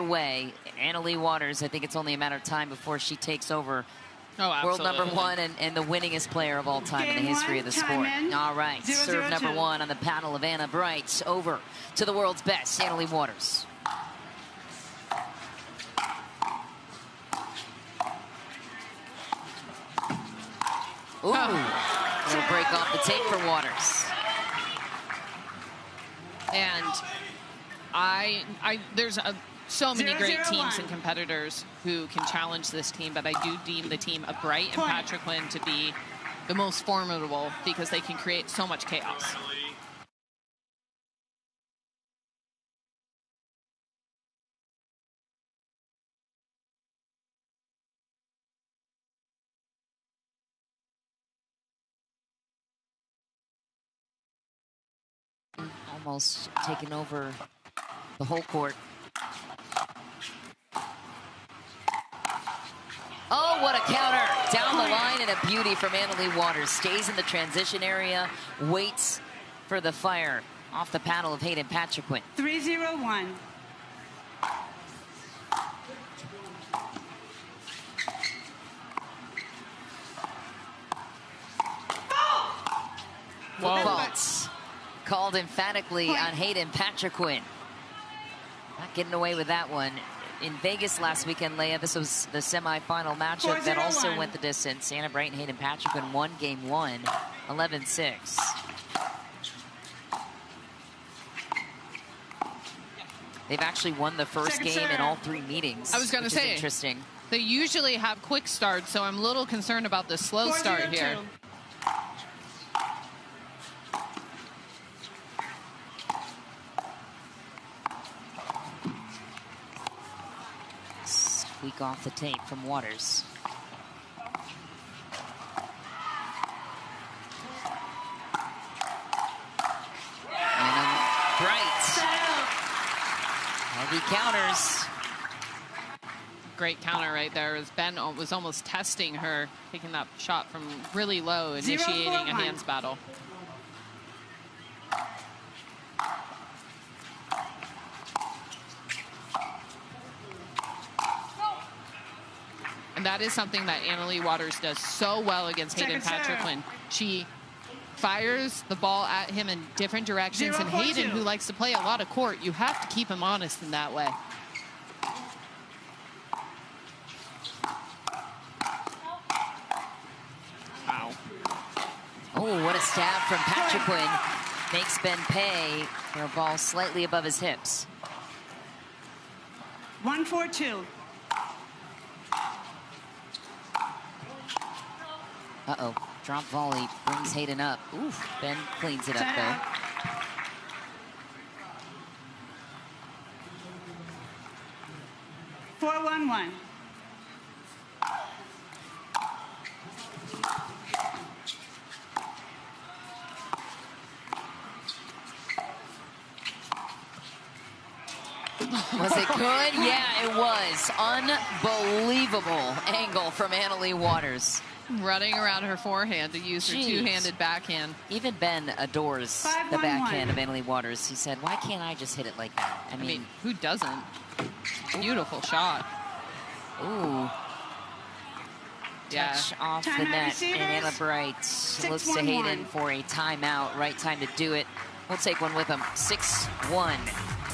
way. Leigh Waters, I think it's only a matter of time before she takes over world absolutely. #1 and the winningest player of all time in the history of the sport. All right, serve #1 on the paddle of Anna Bright. Over to the world's best, Leigh Waters. Ooh, little break off the tape for Waters. And there's so many great teams and competitors who can challenge this team, but I do deem the team of Bright and Patriquin to be the most formidable because they can create so much chaos. Almost taking over the whole court. Oh, what a counter. Down the line and a beauty from Leigh Waters. Stays in the transition area, waits for the fire off the paddle of Hayden Patriquin. 3-0-1. Faults called emphatically on Hayden Patriquin. Not getting away with that one. In Vegas last weekend, Leah, this was the semifinal matchup that also went the distance. Anna Bright and Hayden Patriquin won game 1, 11-6. They've actually won the first game in all 3 meetings. I was going to say, interesting. They usually have quick starts, so I'm a little concerned about the slow start here. Squeak off the tape from Waters. And Bright. Heavy counters. Great counter right there. As Ben was almost testing her, taking that shot from really low, initiating a hands battle. And that is something that Leigh Waters does so well against Hayden Patriquin. She fires the ball at him in different directions. And Hayden, who likes to play a lot of court, you have to keep him honest in that way. Wow. Oh, what a stab from Patriquin. Makes Ben pay for a ball slightly above his hips. 1-4-2. Uh-oh, drop volley brings Hayden up. Oof, Ben cleans it up though. 4-1-1. Was it good? Yeah, it was. Unbelievable angle from Leigh Waters. Running around her forehand to use her two-handed backhand. Even Ben adores the backhand of Leigh Waters. He said, why can't I just hit it like that? I mean, who doesn't? Beautiful shot. Ooh. Touch off the net. And Anna Bright looks to Hayden for a timeout. Right time to do it. We'll take one with them. 6-1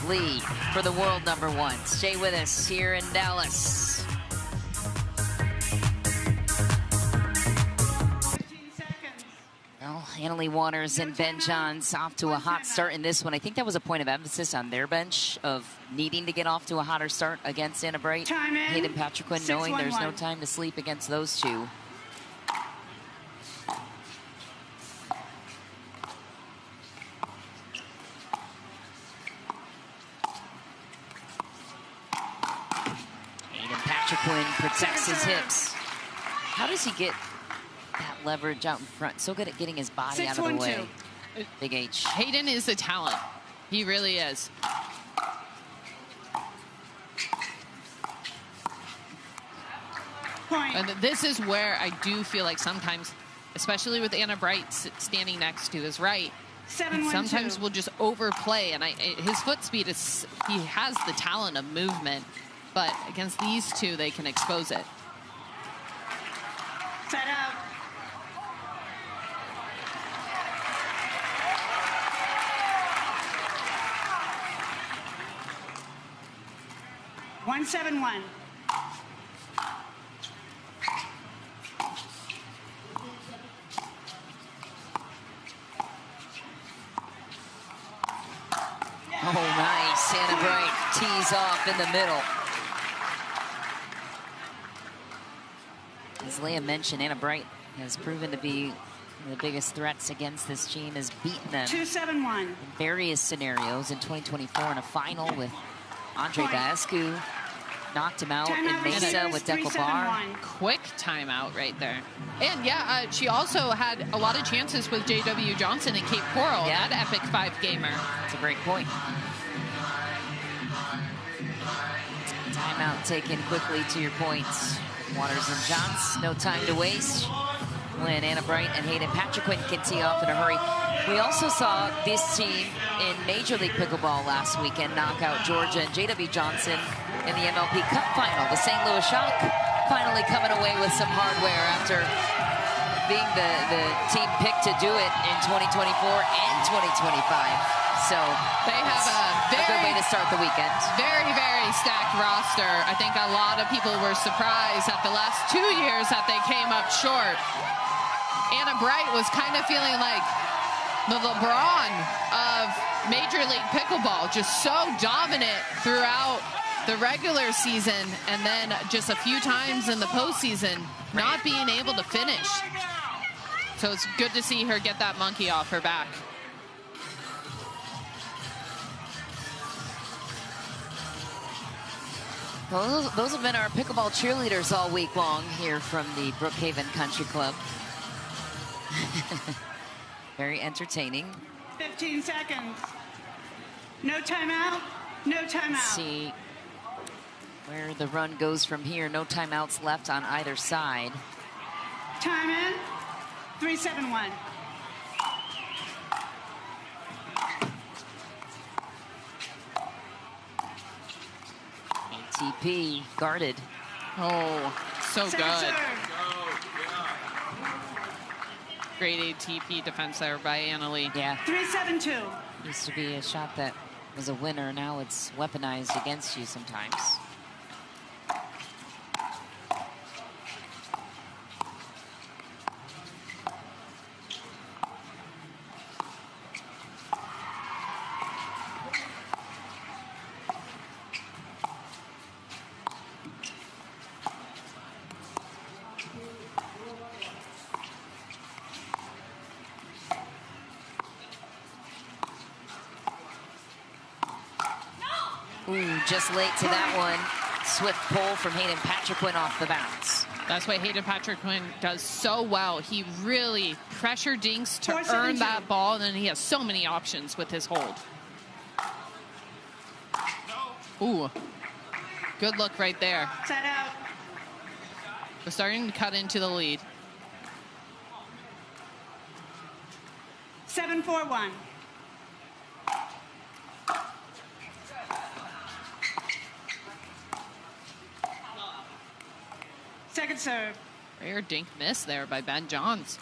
lead for the world #1. Stay with us here in Dallas. Well, Leigh Waters and Ben Johns off to a hot start in this one. I think that was a point of emphasis on their bench of needing to get off to a hotter start against Anna Bright. Hayden Patriquin, knowing there's no time to sleep against those two. Hayden Patriquin protects his hips. How does he get that leverage out in front? So good at getting his body out of the way. Big H. Hayden is a talent. He really is. And this is where I do feel like sometimes, especially with Anna Bright standing next to his right, Sometimes will just overplay, and his foot speed is, he has the talent of movement, but against these two, they can expose it. Set out. One, 7-1. Oh, nice. Andrei tees off in the middle. As Leah mentioned, Andrei has proven to be one of the biggest threats against this team, has beaten them 2-7-1 in various scenarios. In 2024 in a final with Andrei Daescu, knocked him out in Mesa with Pickleball. Quick timeout right there. And yeah, she also had a lot of chances with J.W. Johnson and Cape Coral, that epic 5-gamer. That's a great point. Timeout taken quickly, to your points. Waters and Johns, no time to waste. When Anna Bright and Hayden Patriquin can tee off in a hurry. We also saw this team in Major League Pickleball last weekend knock out Jorja and J.W. Johnson in the MLP Cup final. The St. Louis Shock finally coming away with some hardware after being the team picked to do it in 2024 and 2025. So they have a good way to start the weekend. Very, very stacked roster. I think a lot of people were surprised at the last 2 years that they came up short. Anna Bright was kind of feeling like the LeBron of Major League Pickleball, just so dominant throughout the regular season, and then just a few times in the postseason not being able to finish. So it's good to see her get that monkey off her back. Well, those have been our pickleball cheerleaders all week long here from the Brookhaven Country Club. Very entertaining. 15 seconds. No timeout. No timeout. Let's see where the run goes from here. No timeouts left on either side. Time in. 3-7-1. ATP guarded. Oh, so Second good. serve. Great ATP defense there by Anna Leigh. Yeah. 3-7-2. Used to be a shot that was a winner. Now it's weaponized against you sometimes. Ooh, just late to that one. Swift pull from Hayden Patriquin off the bounce. That's what Hayden Patriquin does so well. He really pressure dinks to earn that ball, and then he has so many options with his hold. Ooh, good look right there. Set out. We're starting to cut into the lead. 7-4-1. Second serve. Rare dink miss there by Ben Johns.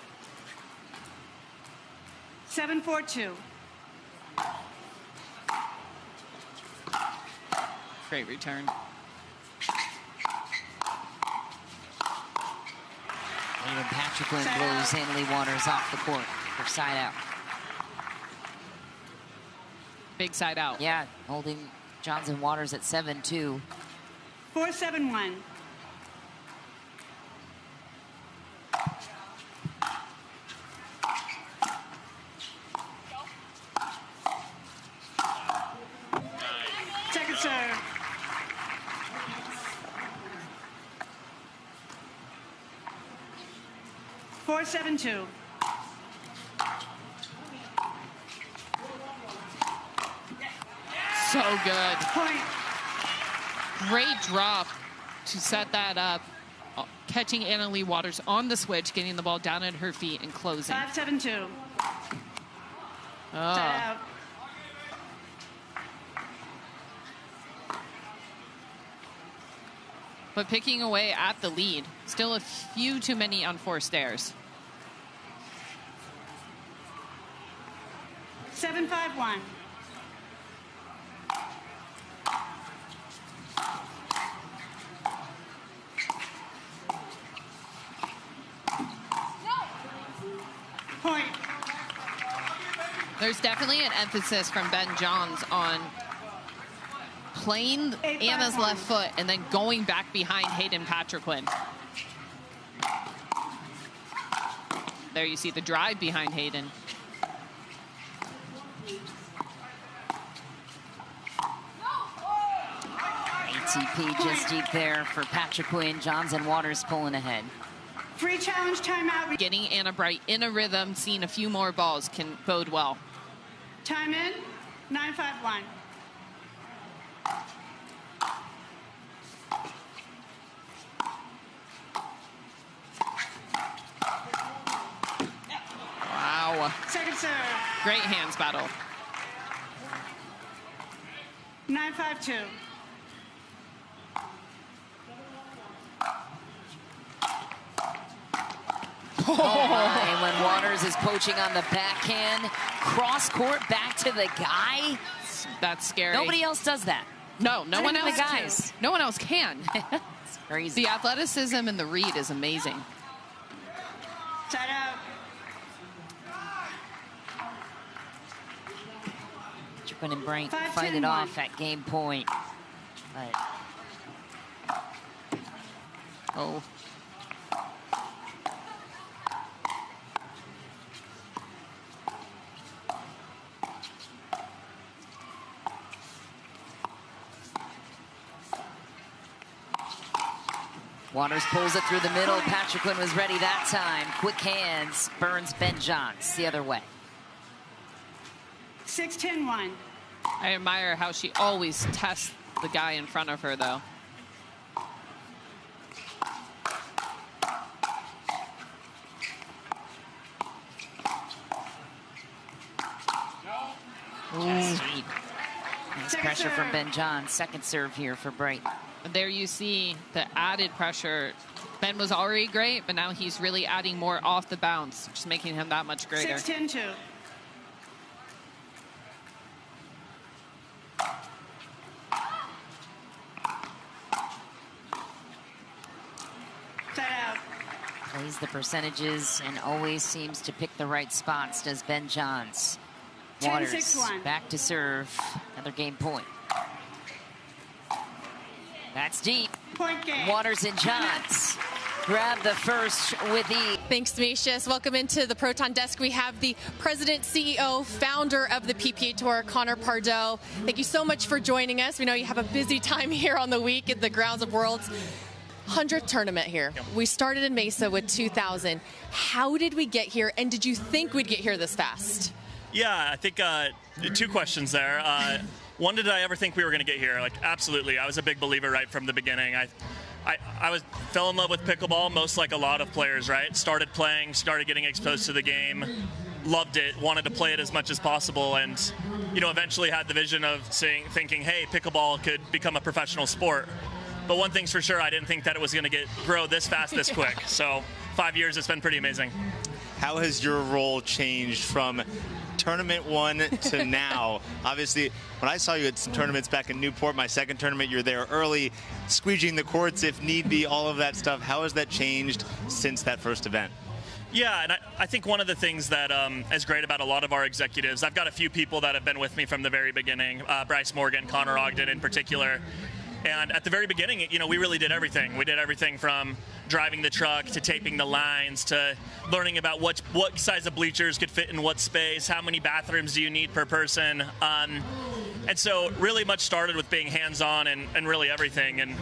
7-4-2. Great return. Hayden Patriquin blows Anna Leigh Waters off the court for side out. Big side out. Yeah, holding Johnson Waters at 7-2. 4-7-1. Second serve. Four, 7-2. So good. Point. Great drop to set that up. Catching Anna Leigh Waters on the switch, getting the ball down at her feet and closing. 5-7-2. Out. But picking away at the lead. Still a few too many unforced errors. 7-5-1. Point. There's definitely an emphasis from Ben Johns on playing Anna's left foot and then going back behind Hayden Patriquin. There you see the drive behind Hayden. ATP just deep there for Patriquin. Johns and Waters pulling ahead. Free challenge timeout. Getting Anna Bright in a rhythm, seeing a few more balls can bode well. Time in. 9-5-1. Wow. Second serve. Great hands battle. 9-5-2. And when Waters is poaching on the backhand, cross court back to the guy. That's scary. Nobody else does that. No one else. The guys. No one else can. It's crazy. The athleticism and the read is amazing. Side out. Patriquin and Bright 5-10-1. fight it off at game point. But Oh. Waters pulls it through the middle. Patriquin was ready that time. Quick hands. Burns Ben Johns the other way. 6-10-1. I admire how she always tests the guy in front of her, though. Just deep. Nice pressure from Ben Johns. Second serve here for Bright. There you see the added pressure. Ben was already great, but now he's really adding more off the bounce, just making him that much greater. 6-10-2. Side out. Plays the percentages and always seems to pick the right spots, does Ben Johns. Waters 10-6-1. back to serve. Another game point. That's deep. Point game. Waters and Johns grab the first with ease. Thanks, Demetrius. Welcome into the Proton Desk. We have the president, CEO, founder of the PPA Tour, Connor Pardoe. Thank you so much for joining us. We know you have a busy time here on the week at the grounds of Worlds. 100th tournament here. We started in Mesa with 2,000. How did we get here, and did you think we'd get here this fast? Yeah, I think two questions there. One, did I ever think we were going to get here? Like, absolutely. I was a big believer right from the beginning. I fell in love with pickleball, most like a lot of players, right? Started playing, started getting exposed to the game, loved it, wanted to play it as much as possible, and eventually had the vision of thinking, hey, pickleball could become a professional sport. But one thing's for sure, I didn't think that it was going to grow this fast, this quick. So 5 years, it's been pretty amazing. How has your role changed from tournament one to now? Obviously, when I saw you at some tournaments back in Newport, my second tournament, you're there early, squeegeeing the courts if need be, all of that stuff. How has that changed since that first event? Yeah, and I think one of the things that is great about a lot of our executives, I've got a few people that have been with me from the very beginning, Bryce Morgan, Connor Ogden in particular. And at the very beginning, we really did everything. We did everything from driving the truck to taping the lines to learning about what size of bleachers could fit in what space, how many bathrooms do you need per person. And so really much started with being hands-on and really everything. And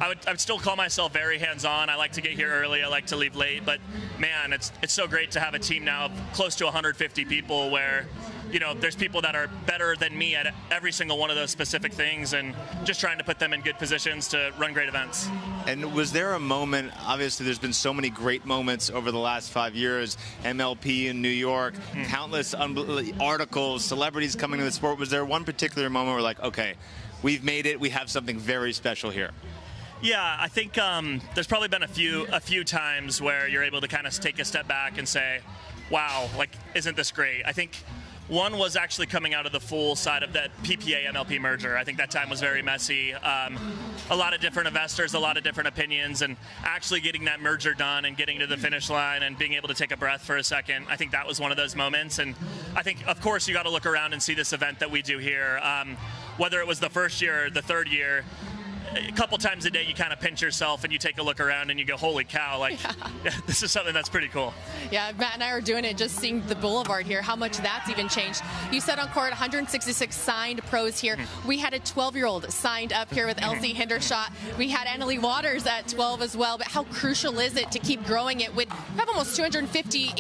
I would still call myself very hands-on. I like to get here early. I like to leave late. But, man, it's so great to have a team now of close to 150 people where you know, there's people that are better than me at every single one of those specific things, and just trying to put them in good positions to run great events. And was there a moment, obviously there's been so many great moments over the last 5 years, MLP in New York, countless articles, celebrities coming to the sport. Was there one particular moment where like, okay, we've made it, we have something very special here? Yeah, I think there's probably been a few times where you're able to kind of take a step back and say, wow, like, isn't this great? I think one was actually coming out of the full side of that PPA-MLP merger. I think that time was very messy. A lot of different investors, a lot of different opinions, and actually getting that merger done and getting to the finish line and being able to take a breath for a second, I think that was one of those moments. And I think, of course, you got to look around and see this event that we do here. Whether it was the first year or the third year, a couple times a day you kind of pinch yourself and you take a look around and you go, holy cow, like, yeah, this is something that's pretty cool. Yeah, Matt and I are doing it, just seeing the boulevard here, how much that's even changed. You said on court, 166 signed pros here. We had a 12-year-old signed up here with Elsie Hendershot. We had Leigh Waters at 12 as well, but how crucial is it to keep growing it with, we have almost 250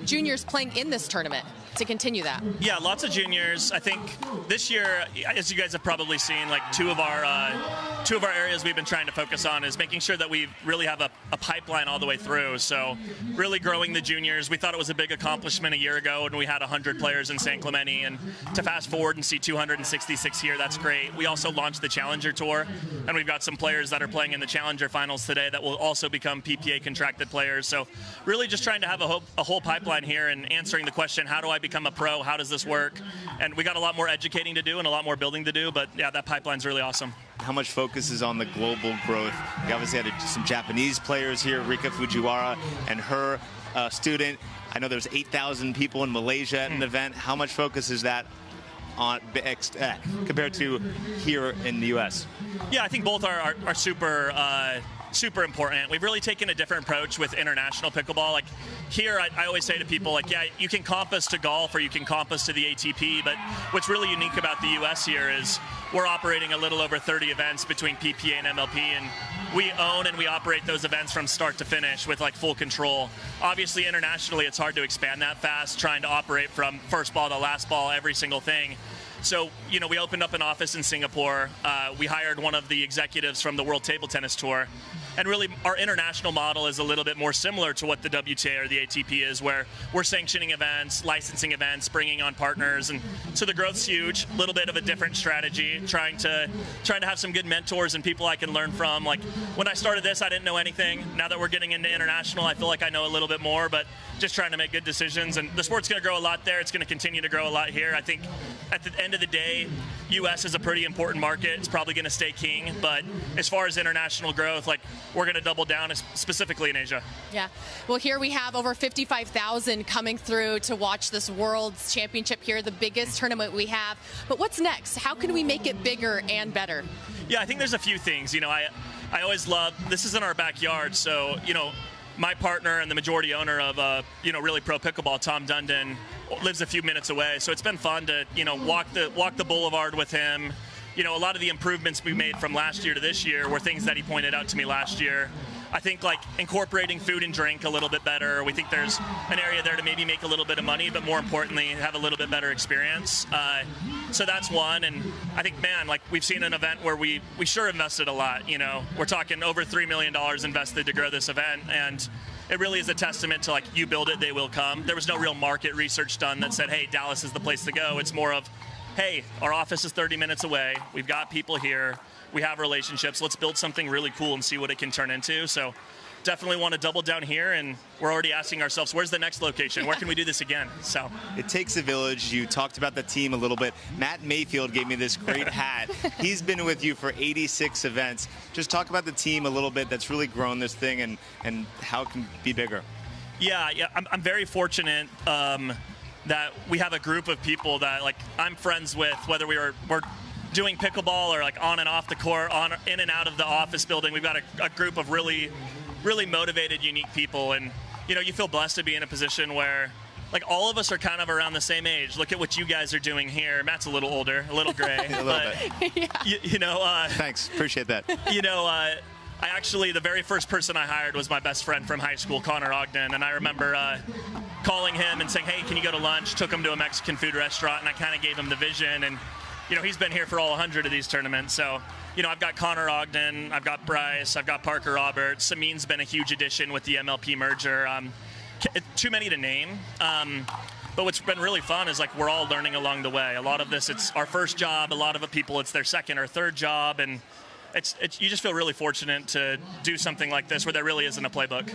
juniors playing in this tournament to continue that? Yeah, lots of juniors. I think this year, as you guys have probably seen, like two of our areas we've been trying to focus on is making sure that we really have a pipeline all the way through. So really growing the juniors. We thought it was a big accomplishment a year ago when we had 100 players in San Clemente, and to fast forward and see 266 here, that's great. We also launched the Challenger Tour, and we've got some players that are playing in the Challenger Finals today that will also become PPA contracted players. So really just trying to have a whole pipeline here and answering the question, how do I become a pro? How does this work? And we got a lot more educating to do and a lot more building to do, but yeah, that pipeline's really awesome. How much focus is on the global growth? We obviously had some Japanese players here, Rika Fujiwara and her student. I know there's 8,000 people in Malaysia at an event. How much focus is that on compared to here in the U.S.? Yeah, I think both are super important. We've really taken a different approach with international pickleball. Like here, I always say to people, like, yeah, you can comp us to golf or you can comp us to the ATP, but what's really unique about the U.S. here is we're operating a little over 30 events between PPA and MLP, and we own and we operate those events from start to finish with like full control. Obviously, internationally, it's hard to expand that fast, trying to operate from first ball to last ball, every single thing. So, you know, we opened up an office in Singapore. We hired one of the executives from the World Table Tennis Tour. And really, our international model is a little bit more similar to what the WTA or the ATP is, where we're sanctioning events, licensing events, bringing on partners. And so the growth's huge, a little bit of a different strategy, trying to have some good mentors and people I can learn from. Like, when I started this, I didn't know anything. Now that we're getting into international, I feel like I know a little bit more, but just trying to make good decisions. And the sport's going to grow a lot there. It's going to continue to grow a lot here. I think at the end of the day, U.S. is a pretty important market. It's probably going to stay king. But as far as international growth, like, we're going to double down, specifically in Asia. Yeah. Well, here we have over 55,000 coming through to watch this World's Championship here, the biggest tournament we have. But what's next? How can we make it bigger and better? Yeah, I think there's a few things. You know, I always love, this is in our backyard, so, you know, my partner and the majority owner of, really pro pickleball, Tom Dundon, lives a few minutes away. So it's been fun to, walk the boulevard with him. You know, a lot of the improvements we made from last year to this year were things that he pointed out to me last year. I think, like, incorporating food and drink a little bit better. We think there's an area there to maybe make a little bit of money, but more importantly, have a little bit better experience. So that's one. And I think, man, like, we've seen an event where we sure invested a lot. You know, we're talking over $3 million invested to grow this event. And it really is a testament to, like, you build it, they will come. There was no real market research done that said, hey, Dallas is the place to go. It's more of, hey, our office is 30 minutes away. We've got people here. We have relationships. Let's build something really cool and see what it can turn into. So definitely want to double down here, and we're already asking ourselves, where's the next location? Where can we do this again? So it takes a village. You talked about the team a little bit. Matt Mayfield gave me this great hat. He's been with you for 86 events. Just talk about the team a little bit that's really grown this thing and how it can be bigger. Yeah, I'm very fortunate that we have a group of people that, like, I'm friends with, whether we're doing pickleball or, like, on and off the court, in and out of the office building. We've got a group of really motivated, unique people. And, you know, you feel blessed to be in a position where, like, all of us are kind of around the same age. Look at what you guys are doing here. Matt's a little older, a little gray. A little bit. Yeah. You know, thanks. Appreciate that. You know, the very first person I hired was my best friend from high school, Connor Ogden, and I remember calling him and saying, hey, can you go to lunch? Took him to a Mexican food restaurant, and I kind of gave him the vision, and he's been here for all 100 of these tournaments, so I've got Connor Ogden, I've got Bryce, I've got Parker Roberts. Samin's been a huge addition with the MLP merger. Too many to name. But what's been really fun is we're all learning along the way. A lot of this, it's our first job. A lot of people, it's their second or third job, and you just feel really fortunate to do something like this where there really isn't a playbook.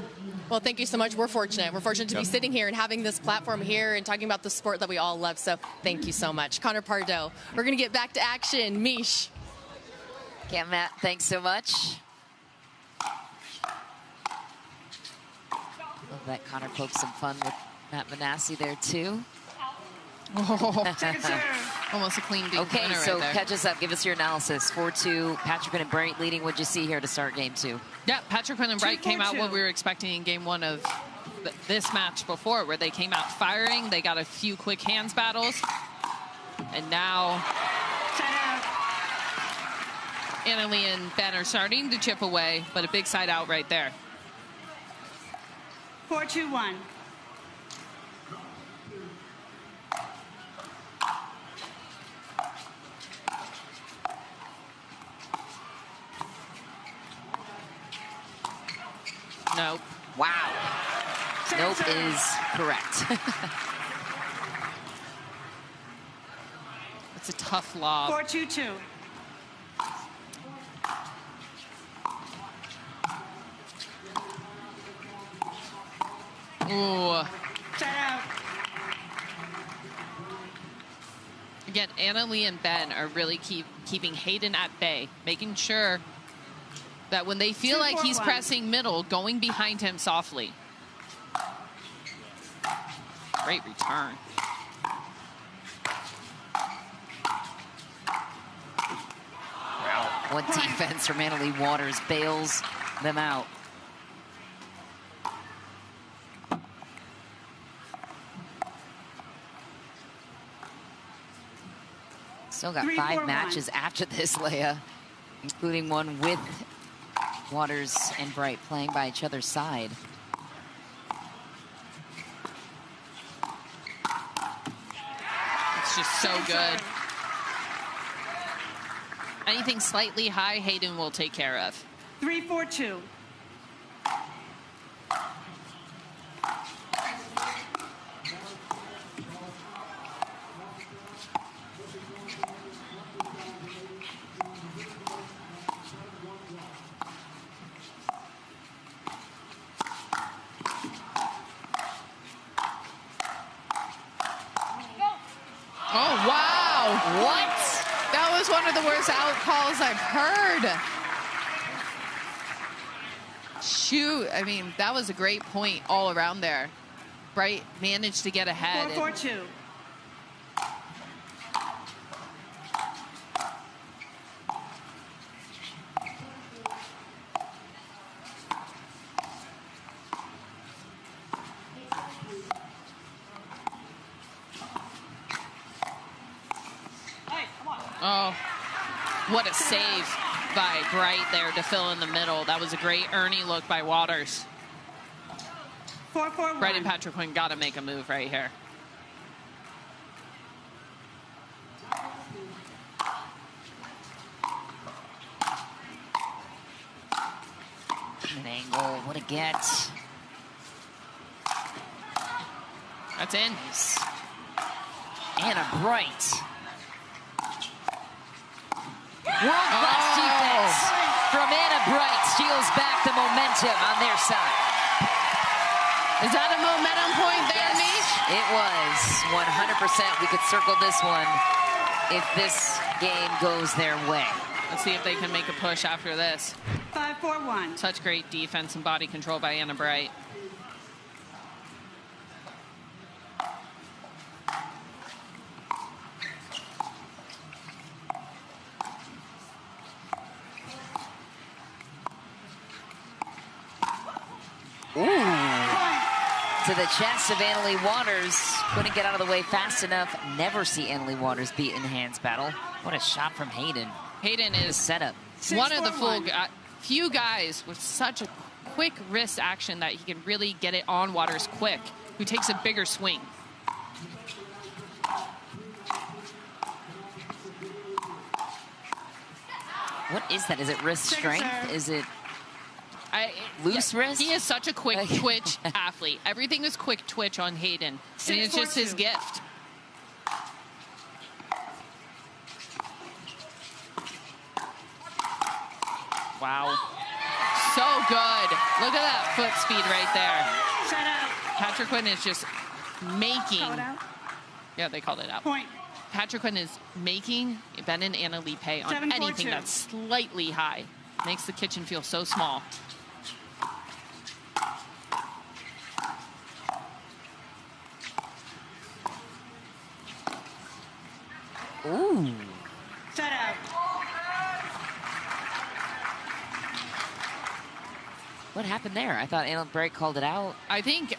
Well, thank you so much. We're fortunate. We're fortunate to be sitting here and having this platform here and talking about the sport that we all love. So thank you so much. Connor Pardoe. We're going to get back to action. Mish. Yeah, Matt, thanks so much. Love that Connor poked some fun with Matt Manassi there, too. Almost a clean beat. Okay, so catch us up. Give us your analysis. 4-2, Patriquin and Bright leading. What'd you see here to start game 2? Yeah, Patriquin and Bright came out what we were expecting in game 1 of this match before, where they came out firing. They got a few quick hands battles. And now Annalie and Ben are starting to chip away, but a big side out right there. 4-2-1. Nope. Wow. Nope is correct. It's a tough lob. 4-2-2. Ooh. Set out. Again, Annalie and Ben are really keeping Hayden at bay, making sure that when they feel like he's pressing middle, going behind him softly. Great return. Wow. What defense from Annalie Waters bails them out. Still got 5 matches after this, Leia, including one with Waters and Bright playing by each other's side. It's just so good. Anything slightly high, Hayden will take care of. 3-4-2. One of the worst out calls I've heard. Shoot, I mean, that was a great point all around there. Bright managed to get ahead. 4-4-2. Oh, what a save by Bright there to fill in the middle. That was a great Ernie look by Waters. 4-4-1. Bright and Patriquin got to make a move right here. An angle, what a get. That's in. Nice. Anna Bright. World-class defense from Anna Bright. Steals back the momentum on their side. Is that a momentum point there, Yes, Mish? it was. 100%. We could circle this one if this game goes their way. Let's see if they can make a push after this. 5-4-1. Such great defense and body control by Anna Bright. To the chest of Annalie Waters. Couldn't get out of the way fast enough. Never see Annalie Waters beat in hands battle. What a shot from Hayden. Hayden is setup. one of the few guys with such a quick wrist action that he can really get it on Waters quick, who takes a bigger swing. What is that? Is it wrist strength? Is it loose wrist? He is such a quick twitch athlete. Everything is quick twitch on Hayden. And it's just his gift. Wow. So good. Look at that foot speed right there. Set out. Patriquin is just making. Call it out. Yeah, they called it out. Point. Patriquin is making Ben and Anna Leigh pay on 7-4-2. anything that's slightly high. Makes the kitchen feel so small. Ooh. Set out. What happened there? I thought Andrei called it out. I think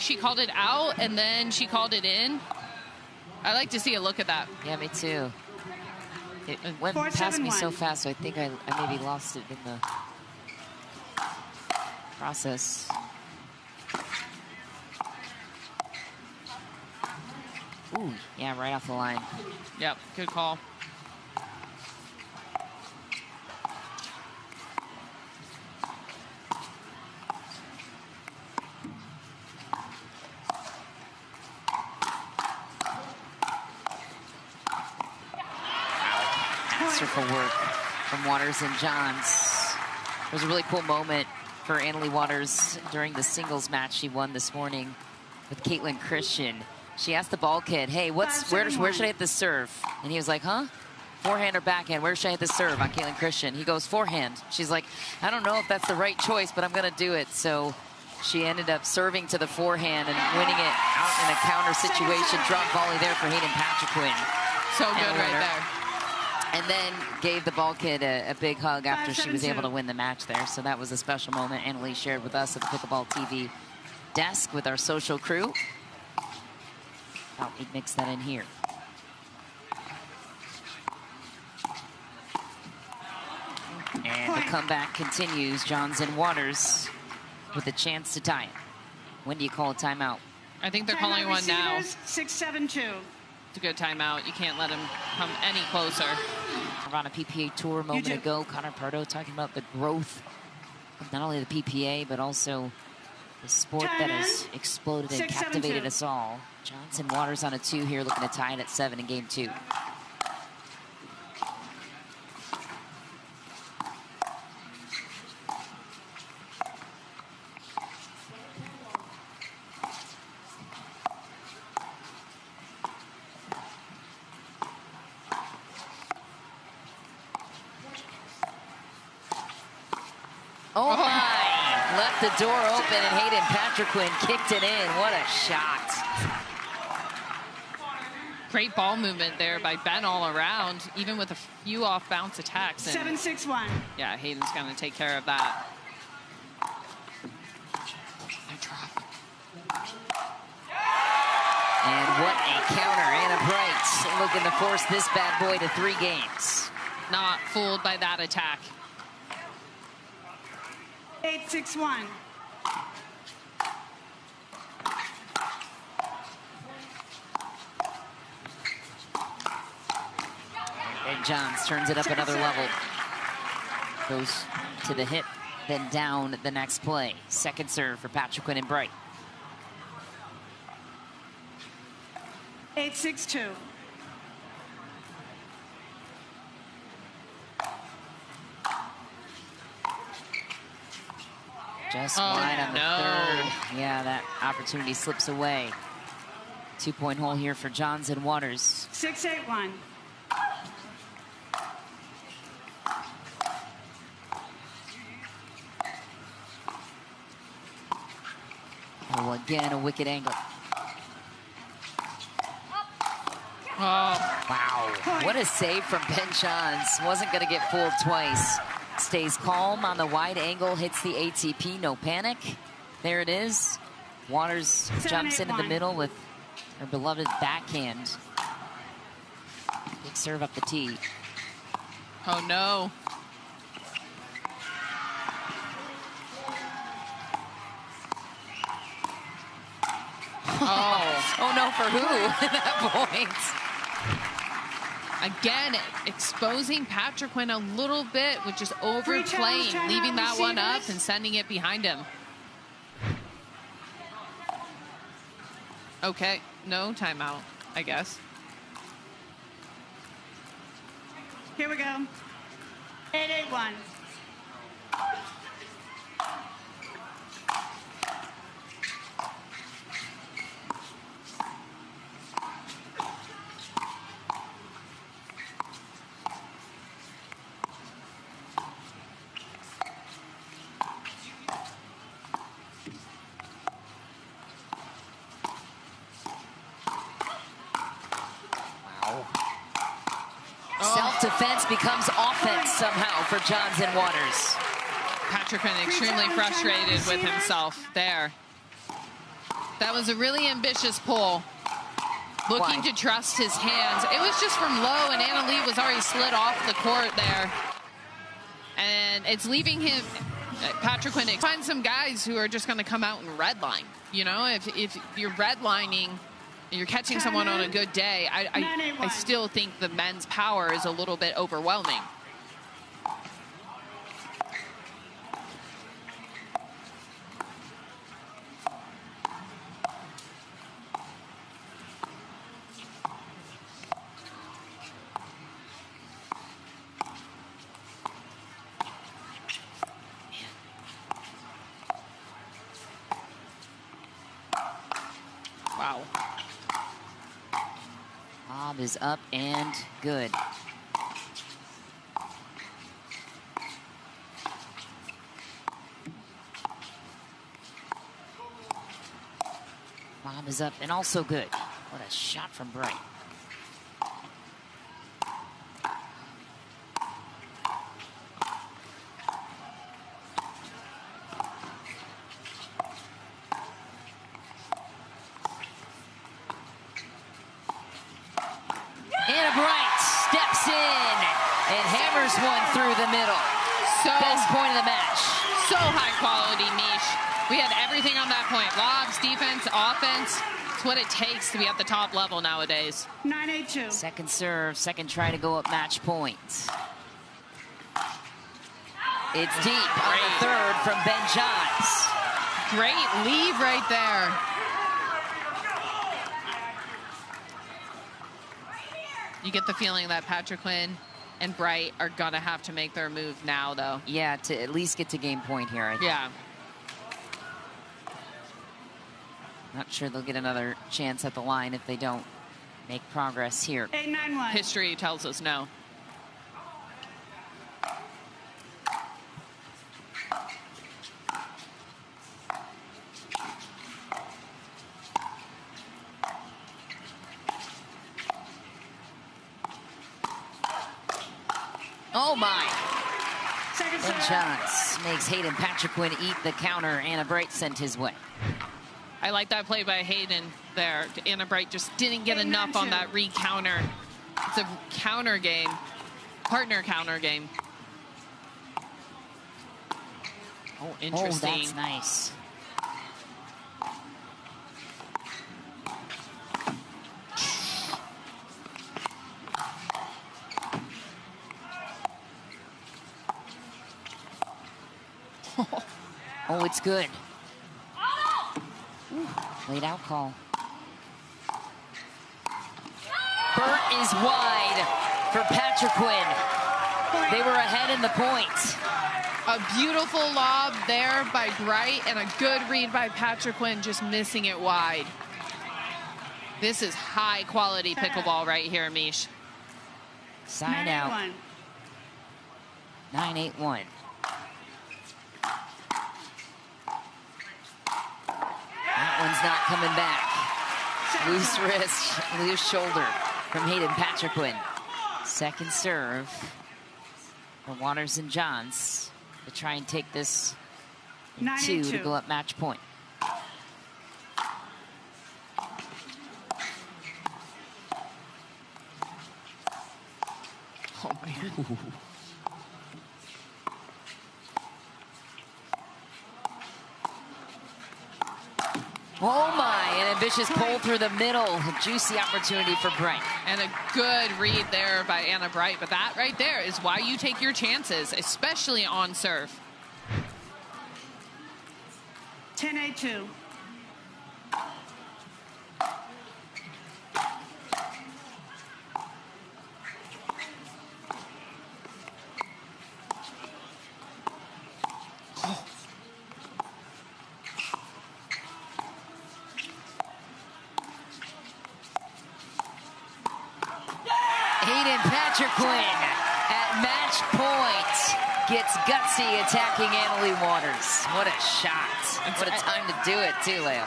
she called it out and then she called it in. I like to see a look at that. Yeah, me too. It went past me so fast, so I think I maybe lost it in the process. Ooh, yeah, right off the line. Yep, good call. Masterful work from Waters and Johns. It was a really cool moment for Anna Leigh Waters during the singles match she won this morning with Caitlin Christian. She asked the ball kid, hey, where should I hit this serve? And he was like, huh? Forehand or backhand? Where should I hit this serve on Caitlin Christian? He goes, forehand. She's like, I don't know if that's the right choice, but I'm going to do it. So she ended up serving to the forehand and winning it out in a counter situation. Drop volley there for Hayden Patriquin. So good right there. And then gave the ball kid a big hug after she was able to win the match there. So that was a special moment Anna Leigh shared with us at the Pickleball TV desk with our social crew. We mix that in here. And the comeback continues. Johns and Waters with a chance to tie it. When do you call a timeout? I think they're calling one now. 6-7-2. It's a good timeout. You can't let him come any closer. On a PPA tour a moment ago, Connor Pardo talking about the growth of not only the PPA, but also the sport that has exploded and captivated us all. Johns and Waters on a 2 here, looking to tie it at 7 in game 2. Oh my! Left the door open and Hayden Patriquin kicked it in. What a shot. Great ball movement there by Ben all around, even with a few off-bounce attacks. 7-6-1. Yeah, Hayden's going to take care of that. And what a counter. Anna Bright looking to force this bad boy to 3 games. Not fooled by that attack. 8-6-1. And Johns turns it up another level. Goes to the hip, then down the next play. Second serve for Patriquin and Bright. 8-6-2. Just wide on the third. Yeah, that opportunity slips away. 2-point hole here for Johns and Waters. 6-8-1. Oh, again, a wicked angle. Oh. Wow. What a save from Ben Johns. Wasn't going to get fooled twice. Stays calm on the wide angle, hits the ATP, no panic. There it is. Waters jumps into the middle with her beloved backhand. Big serve up the tee. Oh, no. don't know for who at that point. Again, exposing Patriquin a little bit with just overplaying, leaving that one up and sending it behind him. Okay, no timeout, I guess. Here we go. 8-8-1. Self-defense becomes offense somehow for Johns and Waters. Patriquin extremely frustrated with himself there. That was a really ambitious pull. Looking to trust his hands. It was just from low, and Anna Leigh was already slid off the court there. And it's leaving him, Patriquin, find some guys who are just going to come out and redline. You know, if you're redlining, you're catching someone on a good day, I still think the men's power is a little bit overwhelming. Wow. Bob is up and good. Bob is up and also good. What a shot from Bright. One through the middle. So best point of the match. So high quality, Mish. We had everything on that point. Lobs, defense, offense. It's what it takes to be at the top level nowadays. 9-8-2. Second serve, second try to go up match point. It's deep on the third from Ben Johns. Great lead right there. You get the feeling that Patriquin and Bright are gonna have to make their move now, though. Yeah, to at least get to game point here, I think. Yeah. Not sure they'll get another chance at the line if they don't make progress here. 8-9-1. History tells us no. Oh my. Ben Johns makes Hayden Patriquin eat the counter Anna Bright sent his way. I like that play by Hayden there. Anna Bright just didn't get enough on that re-counter. It's a counter game, partner counter game. Oh, interesting. Oh, that's nice. Oh, it's good. Ooh, late out call. Burt is wide for Patriquin. They were ahead in the point. A beautiful lob there by Bright and a good read by Patriquin, just missing it wide. This is high quality pickleball right here, Mish. Sign out. 9-8-1. That one's not coming back. Loose wrist, loose shoulder from Hayden Patriquin. Second serve for Waters and Johns to try and take this in 2 to go up match point. Oh, man. Ooh. Oh my, and a Ambitious pull through the middle. A juicy opportunity for Bright. And a good read there by Anna Bright. But that right there is why you take your chances, especially on serve. 10-8-2. Patriquin at match point gets gutsy attacking Annalie Waters. What a shot. What a time to do it too, Leigh.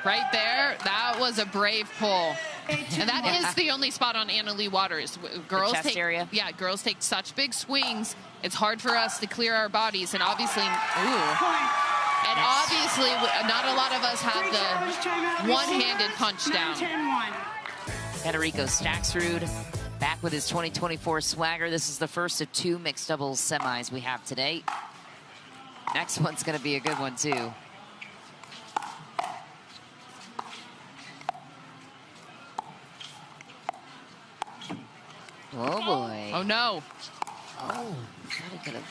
Right there, that was a brave pull. And that is the only spot on Annalie Waters. Girls chest take, area? Yeah, girls take such big swings. It's hard for us to clear our bodies, and obviously, and obviously, not a lot of us have the one-handed punch down. Federico Staksrud back with his 2024 swagger. This is the first of 2 mixed doubles semis we have today. Next one's going to be a good one, too. Oh, boy. Oh, no. Oh, thought he could have.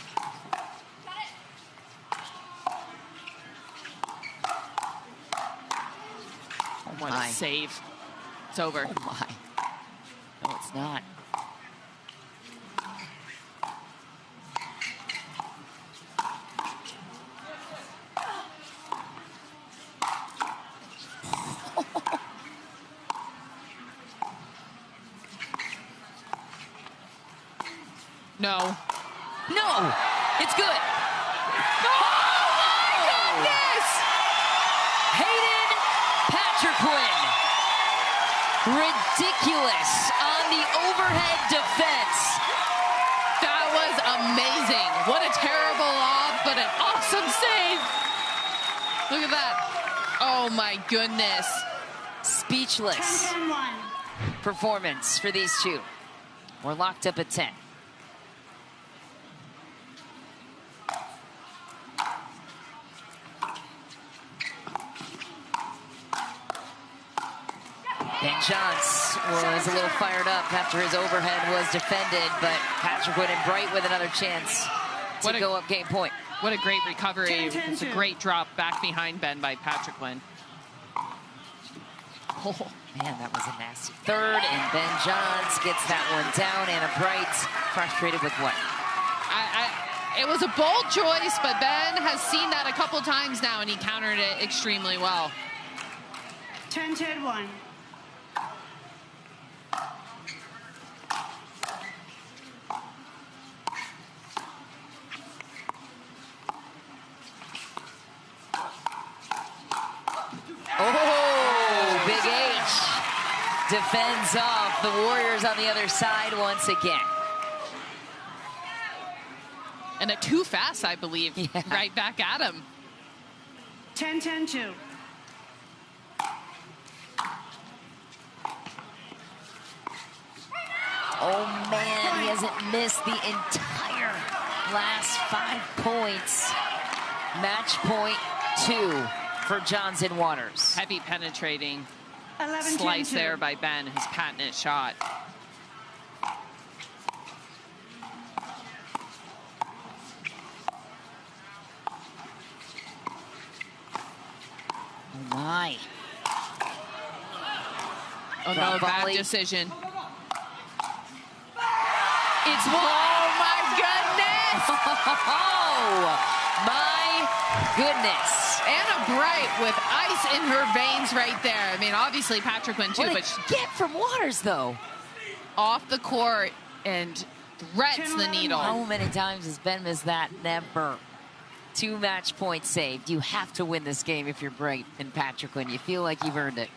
Oh, what a save. It's over. Oh, my. No, it's not. No. No! It's good! Oh, my goodness! Hayden Patriquin. Ridiculous on the overhead defense. That was amazing. What a terrible off, but an awesome save. Look at that. Oh, my goodness. Speechless 10-1. performance for these two. We're locked up at 10. Ben Johns was a little fired up after his overhead was defended, but Patriquin and Bright with another chance to go up game point. What a great recovery. It's a great drop back behind Ben by Patriquin. Oh, man, that was a nasty third, and Ben Johns gets that one down. Anna Bright frustrated with what? It was a bold choice, but Ben has seen that a couple times now, and he countered it extremely well. 10-1. Oh, Big H defends off. The Warriors on the other side once again. And a too fast, I believe, right back at him. 10-2. Oh, man, he hasn't missed the entire last 5 points. Match point 2 for Johnson Waters. Heavy penetrating 11-10-2. slice there by Ben, his patented shot. Oh, my. Oh, no, bad decision. It's one. Oh, my goodness! Oh, my goodness. Anna Bright with ice in her veins right there. I mean, obviously Patriquin too, What but did he get from Waters, though? off the court and threats the needle. How many times has Ben missed that? Never. 2 match points saved. You have to win this game if you're Bright and Patriquin. You feel like you've earned it.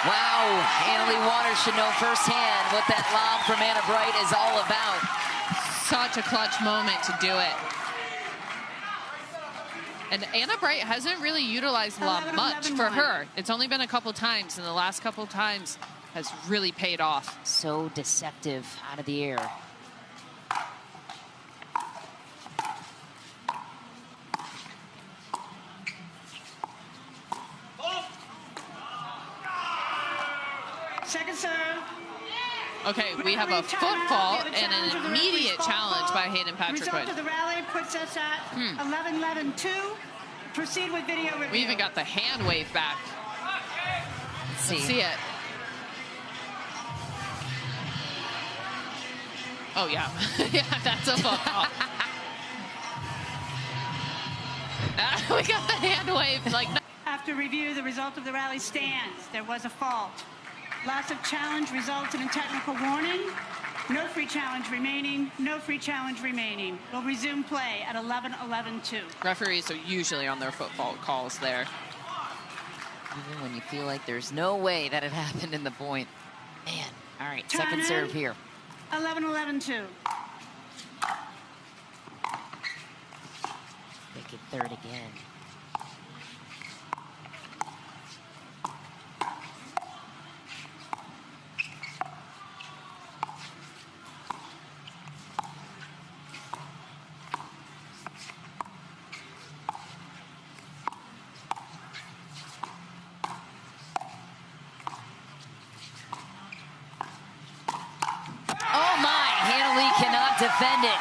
Wow, Annalie Waters should know firsthand what that lob from Anna Bright is all about. Such a clutch moment to do it. And Anna Bright hasn't really utilized the lob much for her. It's only been a couple times, and the last couple times has really paid off. So deceptive out of the air. Second serve. Okay, we have a football and an immediate challenge by Hayden Result Patriquin. of the rally puts us at 11-11-2. Proceed with video review. We even got the hand wave back. Let's See it. Oh, yeah. Yeah, that's a football. We got the hand wave. Like, After review, the result of the rally stands. There was a fault. Loss of challenge resulted in technical warning. No free challenge remaining. No free challenge remaining. We'll resume play at 11-11-2. referees are usually on their football calls there. Even when you feel like there's no way that it happened in the point. Man. All right, second Time serve in. here. 11-11-2. Make it third again. Oh my, Leigh cannot defend it.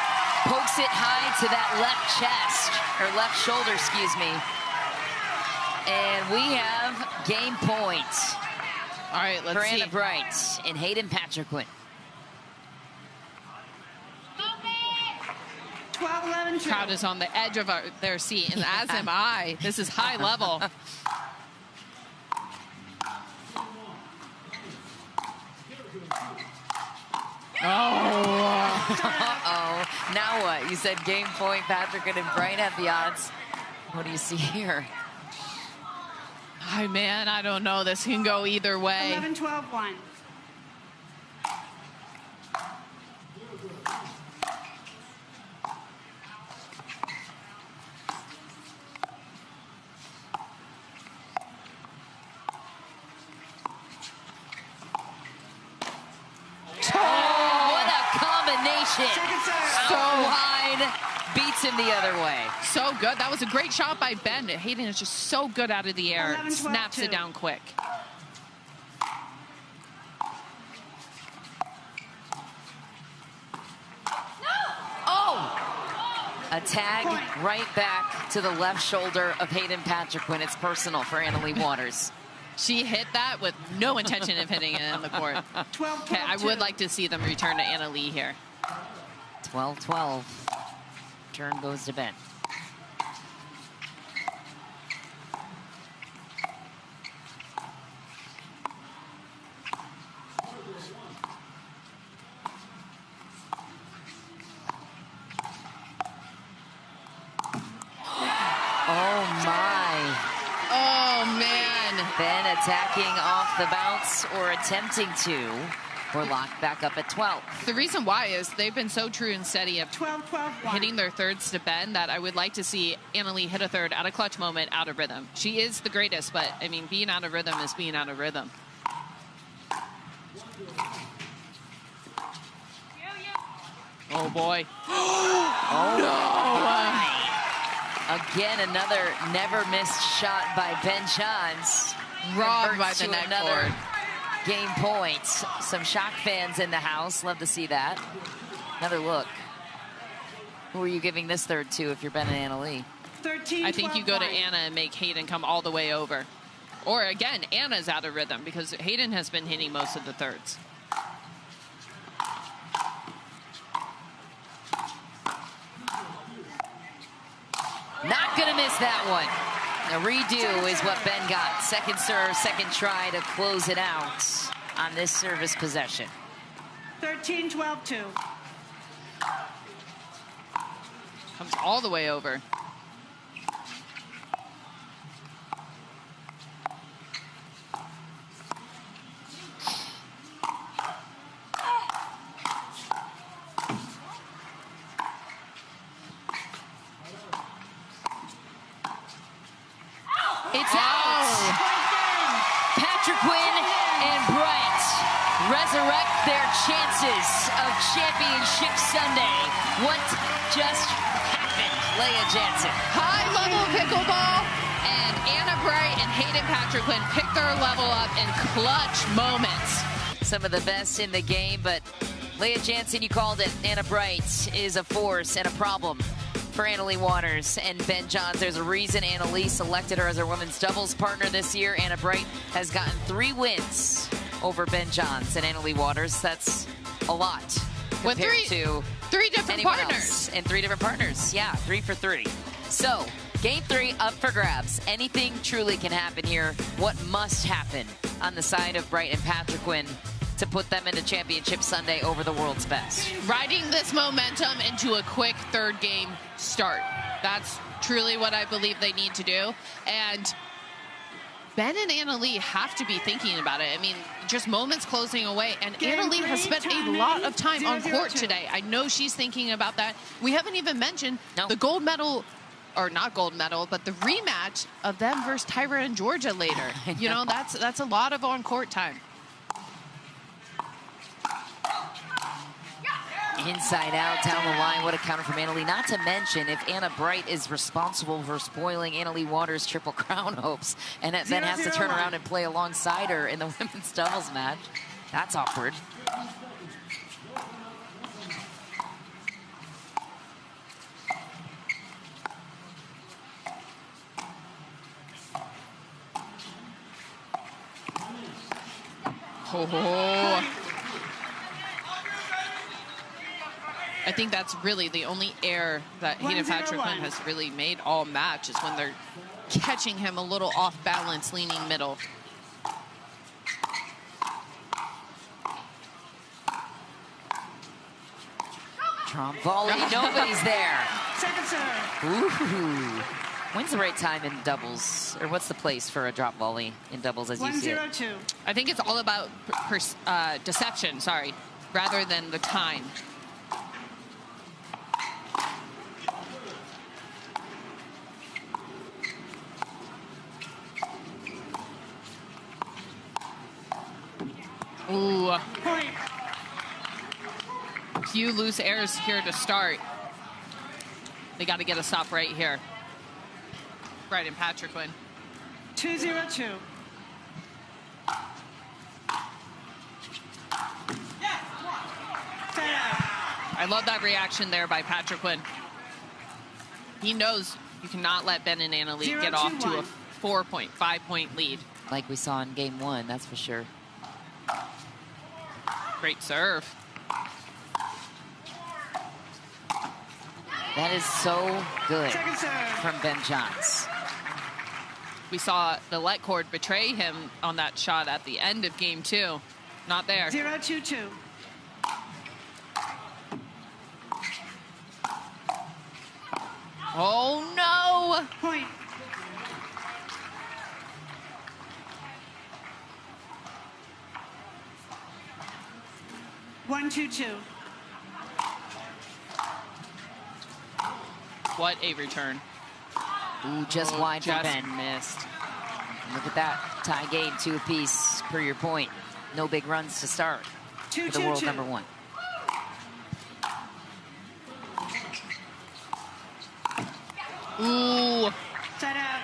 Pokes it high to that left chest, or left shoulder, excuse me. And we have game points All right, for let's see. Anna Bright and Hayden Patriquin. 12-11-2. Crowd is on the edge of their seat, and as am I. This is high level. Uh-oh. Now what? You said game point, Patriquin and Bright have the odds. What do you see here? Hi, man, I don't know. This can go either way. 11-12-1. What a combination. Second serve. So wide, beats him the other way. So good. That was a great shot by Ben. Hayden is just so good out of the air. 11-12-2. Snaps it down quick. Oh! A tag right back to the left shoulder of Hayden Patriquin. It's personal for Leigh Waters. She hit that with no intention of hitting it in the court. 12-12-2. Okay, I would like to see them return to Leigh here. 12-12. Turn goes to Ben. Oh my. Oh, man. Ben attacking off the bounce or attempting to. We're locked back up at 12. The reason why is they've been so true and steady of 12-12-1. hitting their thirds to Ben that I would like to see Leigh hit a third at a clutch moment out of rhythm. She is the greatest, but I mean, being out of rhythm is being out of rhythm. Oh boy. Oh no! Again, another never missed shot by Ben Johns. Robbed by Converts the to net another cord. game point. Some shock fans in the house. Love to see that. Another look. Who are you giving this third to if you're Ben and Leigh? 13-12-1. I think you go to Anna and make Hayden come all the way over. Or again, Anna's out of rhythm because Hayden has been hitting most of the thirds. Not gonna miss that one. A redo is what Ben got. Second serve, second try to close it out on this service possession. 13-12-2. Comes all the way over. It's out. Patriquin and Bright resurrect their chances of Championship Sunday. What just happened, Leigh Jansen? High-level pickleball, and Anna Bright and Hayden Patriquin picked their level up in clutch moments. Some of the best in the game, but Leigh Jansen, you called it. Anna Bright is a force and a problem for Leigh Waters and Ben Johns. There's a reason Leigh selected her as her women's doubles partner this year. Anna Bright has gotten 3 wins over Ben Johns and Leigh Waters. That's a lot With three different partners. And 3 different partners. Yeah, 3 for 3. So, game 3 up for grabs. Anything truly can happen here. What must happen on the side of Bright and Patriquin to put them into Championship Sunday over the world's best? Riding this momentum into a quick third game start. That's truly what I believe they need to do. And Ben and Leigh have to be thinking about it. I mean, just moments closing away. And Leigh has spent a lot of time on court today. I know she's thinking about that. We haven't even mentioned the gold medal, or not gold medal, but the rematch of them versus Tyra and Jorja later. You know, that's a lot of on-court time. Inside out, down the line, what a counter from Leigh. Not to mention, if Anna Bright is responsible for spoiling Leigh Waters' Triple Crown hopes, and then has to turn around and play alongside her in the women's doubles match, that's awkward. Oh. I think that's really the only error that Hayden Patriquin has really made all match, is when they're catching him a little off balance, leaning middle. Trump volley, nobody's there. Second serve. Ooh. When's the right time in doubles? Or what's the place for a drop volley in doubles as you see it? 1-0-2. I think it's all about deception, rather than the time. Ooh. Point. A few loose airs here to start. They got to get a stop right here. Bright and Patriquin. 2-0-2. I love that reaction there by Patriquin. He knows you cannot let Ben and Leigh get off to a 4-point, 5-point lead. Like we saw in game 1, that's for sure. Great serve. That is so good from Ben Johns. We saw the let cord betray him on that shot at the end of game 2. Not there. 0-2-2. Oh, no. Point. One, 2-2. What a return. Ooh, just wide for Ben. Missed. Look at that. Tie game, 2 apiece, per your point. No big runs to start for the world number 1. Ooh. Side out.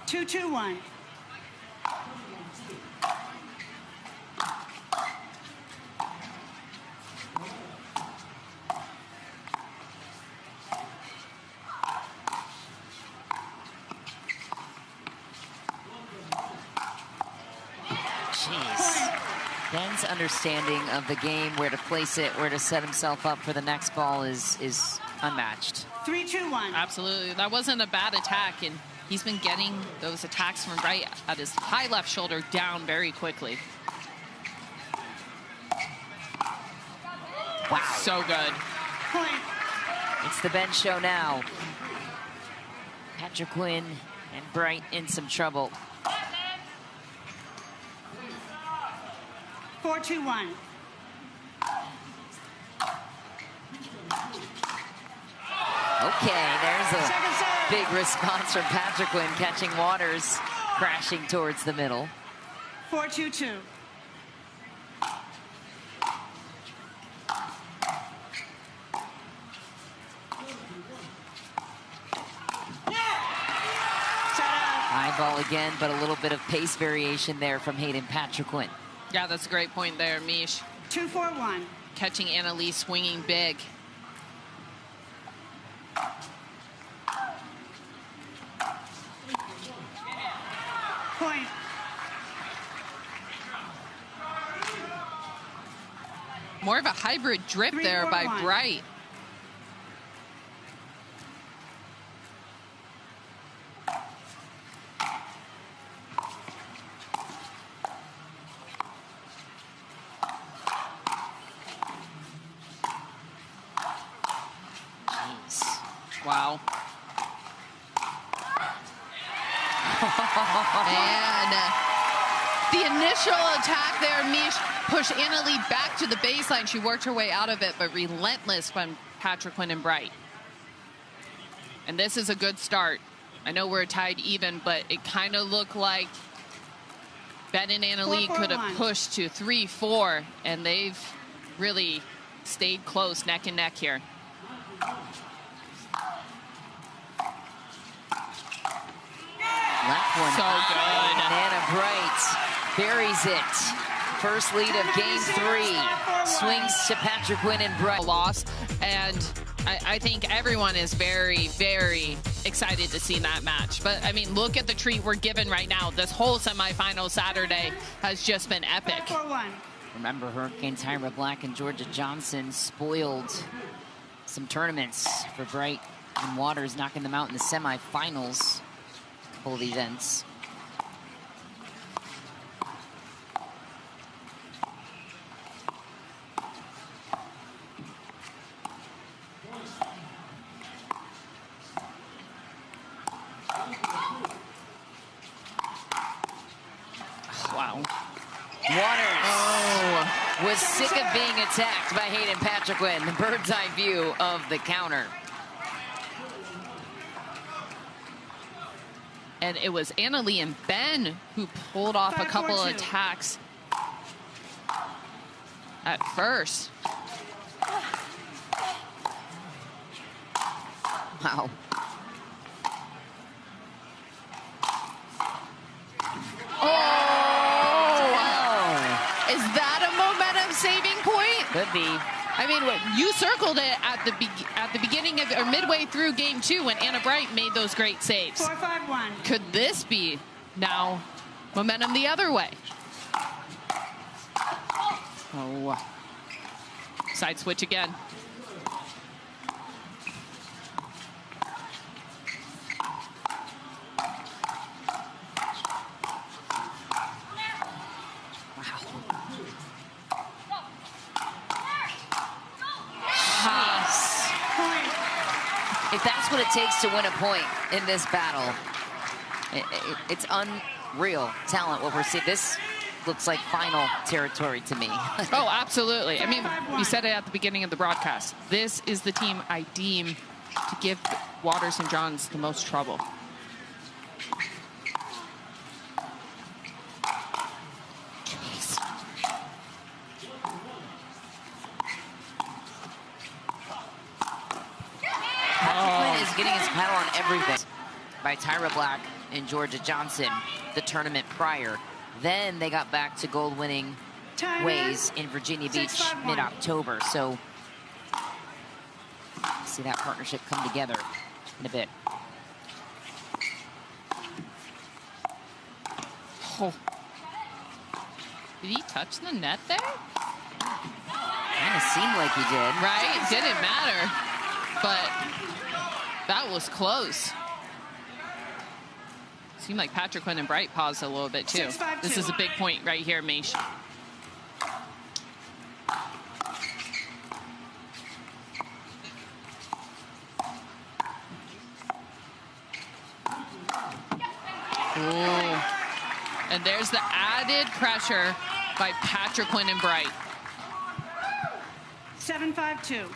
Two, 2-1. Ben's understanding of the game, where to place it, where to set himself up for the next ball is unmatched. 3-2-1. Absolutely. That wasn't a bad attack, and he's been getting those attacks from right at his high left shoulder down very quickly. Wow. So good. Point. It's the Ben show now. Patriquin and Bright in some trouble. 4-2-1. Okay, there's a Second serve. big response from Patriquin, catching Waters, crashing towards the middle. 4-2-2. High ball again, but a little bit of pace variation there from Hayden Patriquin. Yeah, that's a great point there, Mish. 2-4-1. Catching Anna-Leigh swinging big. Point. More of a hybrid drip there by Bright. Wow. And the initial attack there, Mish, pushed Anna-Leigh back to the baseline. She worked her way out of it, but relentless from Patriquin and Bright. And this is a good start. I know we're tied even, but it kind of looked like Ben and Anna-Leigh could have pushed to 3-4, and they've really stayed close, neck and neck here. Left one. So good. And Anna Bright buries it. First lead of game 3. Swings to Patriquin and Bright. Loss, and I think everyone is very, very excited to see that match. But, I mean, look at the treat we're given right now. This whole semifinal Saturday has just been epic. 4-1. Remember, Hurricane Tyra Black and Jorja Johnson spoiled some tournaments for Bright and Waters, knocking them out in the semifinals. Couple of events. Wow. Waters was sick of being attacked by Hayden Patriquin. The bird's eye view of the counter. And it was Anna-Leigh and Ben who pulled off a couple of attacks at first. Wow. Oh! Is that a momentum-saving point? Could be. I mean, you circled it at the beginning of, or midway through game 2 when Anna Bright made those great saves. 4-5-1. Could this be now momentum the other way? Oh. Side switch again. If that's what it takes to win a point in this battle, it's unreal talent what we're seeing. This looks like final territory to me. Oh, absolutely. I mean, you said it at the beginning of the broadcast. This is the team I deem to give Waters and Johns the most trouble. Patriquin is getting his paddle on everything by Tyra Black and Jorja Johnson the tournament prior. Then they got back to gold-winning ways in Virginia Beach mid-October. So see that partnership come together in a bit. Oh. Did he touch the net there? Kind of seemed like he did. Right? Didn't matter. But that was close. Seemed like Patriquin and Bright paused a little bit too. 6-5-2. This is a big point right here, Mish. Ooh. And there's the added pressure by Patriquin and Bright. 7-5-2.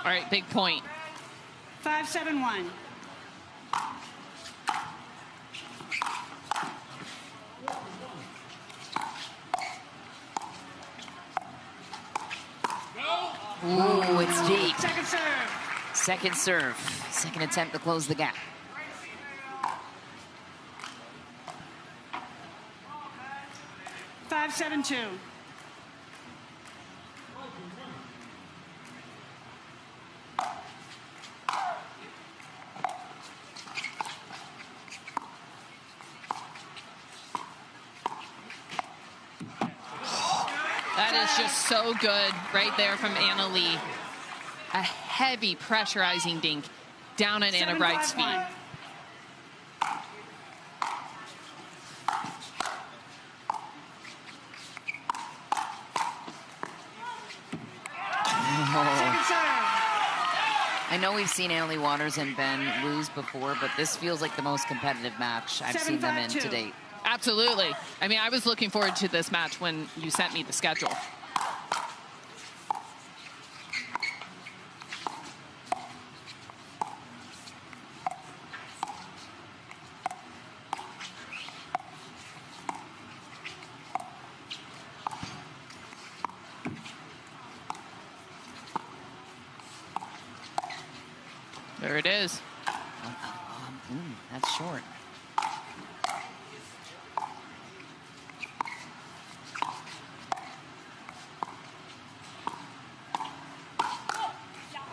All right, big point. 5-7-1. Ooh, it's deep. Second serve. Second serve. Second attempt to close the gap. Five, 7-2. That is just so good right there from Anna Leigh. A heavy pressurizing dink down at Anna Bright's feet. 7-5-1. Second serve. I know we've seen Anna Leigh Waters and Ben lose before, but this feels like the most competitive match I've seen them in 7-5-2. to date. Absolutely. I mean, I was looking forward to this match when you sent me the schedule. There it is. That's short.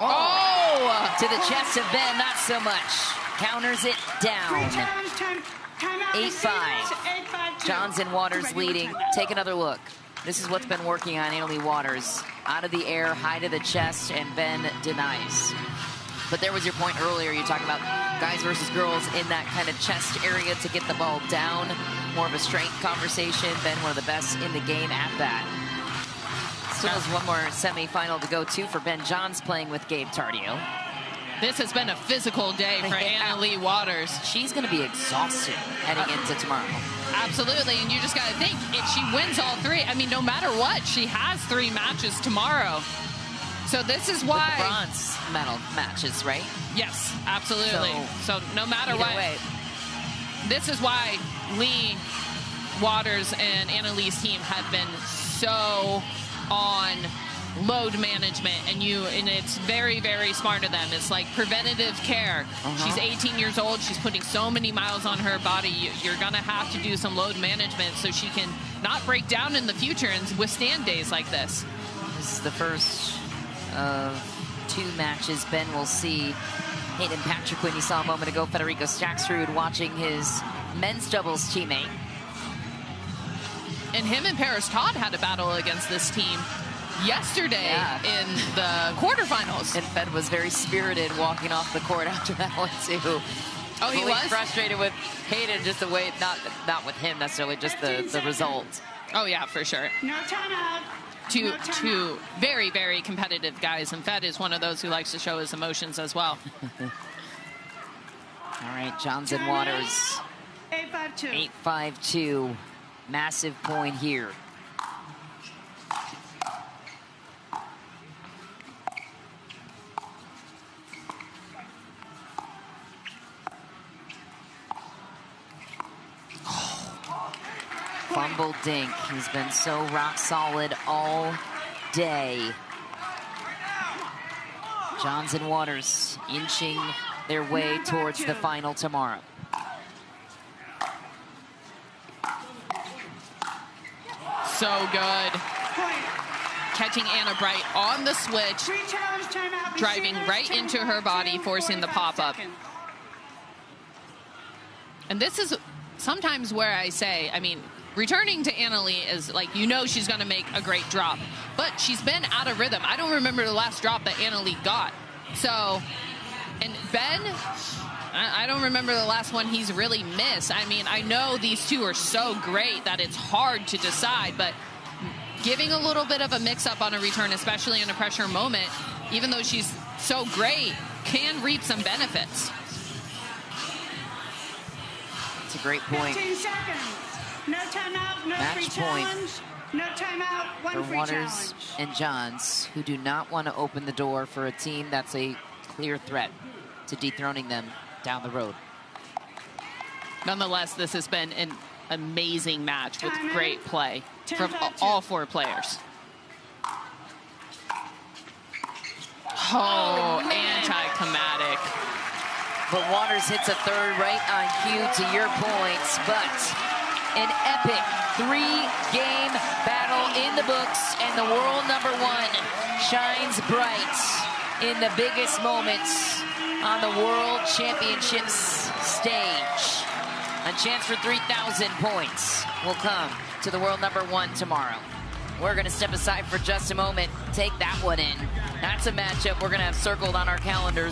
Oh! To the chest of Ben, not so much. Counters it down. Challenge time. Timeout. 8-5. 8-5-2. Johns and Waters Regular leading. timeout. Take another look. This is what's been working on Anna Leigh Waters. Out of the air, high to the chest, and Ben denies. But there was your point earlier. You talking about guys versus girls in that kind of chest area to get the ball down. More of a strength conversation. Ben, one of the best in the game at that. Still has one more semifinal to go to for Ben Johns playing with Gabe Tardio. This has been a physical day for Anna Leigh Waters. She's going to be exhausted heading into tomorrow. Absolutely, and you just got to think, if she wins all three, I mean, no matter what, she has 3 matches tomorrow. So this is why... With the bronze medal matches, right? Yes, absolutely. So no matter what, this is why Leigh Waters and Anna Leigh's team have been so on load management, and it's very, very smart of them. It's like preventative care. She's 18 years old. She's putting so many miles on her body. You're going to have to do some load management so she can not break down in the future and withstand days like this. This is the first of 2 matches Ben will see. Hayden Patriquin, you saw a moment ago, Federico Staksrud watching his men's doubles teammate. And him and Paris Todd had a battle against this team yesterday in the quarterfinals. And Fed was very spirited walking off the court after that one too. Oh, he was? Frustrated with Hayden, just the way, not with him necessarily, just the result. Oh yeah, for sure. No timeout. Two very, very competitive guys, and Fed is one of those who likes to show his emotions as well. All right, Johns and Waters. 8-5-2. 8-5-2. Massive point here. Fumble dink. He's been so rock solid all day. Johns and Waters inching their way towards the final tomorrow. So good. Catching Anna Bright on the switch, driving right into her body, forcing the pop-up. And this is sometimes where I say, I mean, returning to Anna Leigh is like, you know she's going to make a great drop. But she's been out of rhythm. I don't remember the last drop that Anna Leigh got. So, and Ben, I don't remember the last one he's really missed. I mean, I know these two are so great that it's hard to decide, but giving a little bit of a mix-up on a return, especially in a pressure moment, even though she's so great, can reap some benefits. It's a great point. 15 seconds. No timeout, no Match free point. challenge. No timeout, one for free Waters challenge. and Johns, who do not want to open the door for a team that's a clear threat to dethroning them down the road. Nonetheless, this has been an amazing match with Timeout. great play from 10-5-2. all 4 players. Oh, anticlimactic. But Waters hits a third right on cue, to your points, but an epic 3-game battle in the books, and the world #1 shines bright in the biggest moments on the World Championships stage. A chance for 3,000 points will come to the world #1 tomorrow. We're going to step aside for just a moment, take that one in. That's a matchup we're going to have circled on our calendars.